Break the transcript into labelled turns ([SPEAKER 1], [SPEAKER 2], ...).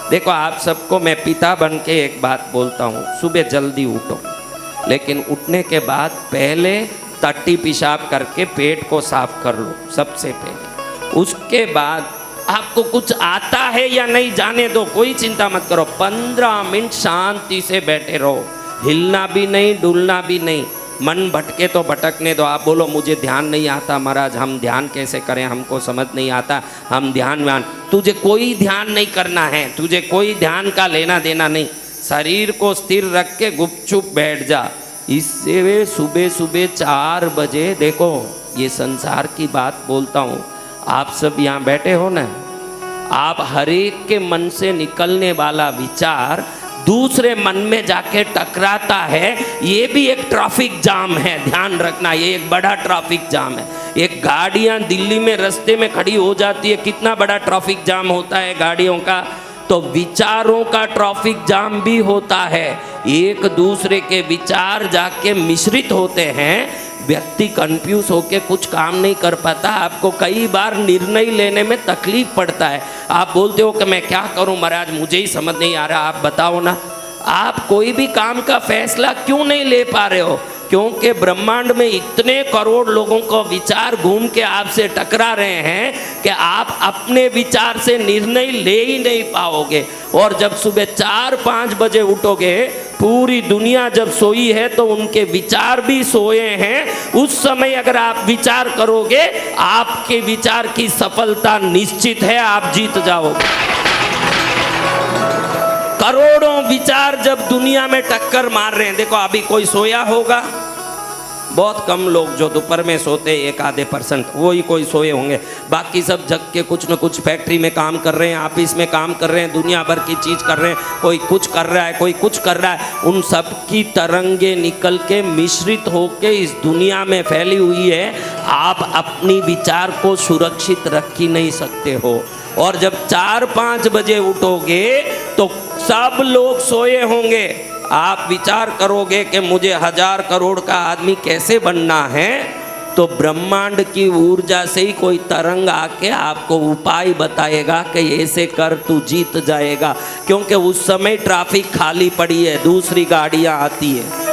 [SPEAKER 1] देखो आप सबको मैं पिता बन के एक बात बोलता हूँ, सुबह जल्दी उठो, लेकिन उठने के बाद पहले टट्टी पेशाब करके पेट को साफ कर लो सबसे पहले। उसके बाद आपको कुछ आता है या नहीं जाने दो, कोई चिंता मत करो। 15 मिनट शांति से बैठे रहो, हिलना भी नहीं डुलना भी नहीं। मन भटके तो भटकने दो। आप बोलो मुझे ध्यान नहीं आता महाराज, हम ध्यान कैसे करें, हमको समझ नहीं आता, हम ध्यान तुझे कोई ध्यान नहीं करना है, तुझे कोई ध्यान का लेना देना नहीं। शरीर को स्थिर रख के गुपचुप बैठ जा। इससे वे सुबह सुबह 4 बजे, देखो ये संसार की बात बोलता हूँ, आप सब यहाँ बैठे हो ना, आप हर एक के मन से निकलने वाला विचार दूसरे मन में जाके टकराता है, ये भी एक ट्रैफिक जाम है, ध्यान रखना, ये एक बड़ा ट्रैफिक जाम है। एक गाड़ियाँ दिल्ली में रास्ते में खड़ी हो जाती है, कितना बड़ा ट्रैफिक जाम होता है गाड़ियों का, तो विचारों का ट्रैफिक जाम भी होता है। एक दूसरे के विचार जाके मिश्रित होते हैं, व्यक्ति कंफ्यूज होके कुछ काम नहीं कर पाता। आपको कई बार निर्णय लेने में तकलीफ पड़ता है। आप बोलते हो कि मैं क्या करूं महाराज, मुझे ही समझ नहीं आ रहा, आप बताओ ना। आप कोई भी काम का फैसला क्यों नहीं ले पा रहे हो? क्योंकि ब्रह्मांड में इतने करोड़ लोगों को विचार घूम के आपसे टकरा रहे हैं कि आप अपने विचार से निर्णय ले ही नहीं पाओगे। और जब सुबह 4-5 बजे उठोगे, पूरी दुनिया जब सोई है तो उनके विचार भी सोए हैं। उस समय अगर आप विचार करोगे, आपके विचार की सफलता निश्चित है, आप जीत जाओगे। करोड़ों विचार जब दुनिया में टक्कर मार रहे हैं, देखो अभी कोई सोया होगा? बहुत कम लोग जो दोपहर में सोते, 1-आधे%, वो ही कोई सोए होंगे। बाकी सब जग के कुछ न कुछ फैक्ट्री में काम कर रहे हैं, ऑफिस में काम कर रहे हैं, दुनिया भर की चीज़ कर रहे हैं, कोई कुछ कर रहा है, कोई कुछ कर रहा है। उन सब की तरंगे निकल के मिश्रित होके इस दुनिया में फैली हुई है। आप अपनी विचार को सुरक्षित रख ही नहीं सकते हो। और जब 4-5 बजे उठोगे तो सब लोग सोए होंगे। आप विचार करोगे कि मुझे 1000 करोड़ का आदमी कैसे बनना है, तो ब्रह्मांड की ऊर्जा से ही कोई तरंग आके आपको उपाय बताएगा कि ऐसे कर तू जीत जाएगा। क्योंकि उस समय ट्रैफिक खाली पड़ी है, दूसरी गाड़ियां आती है।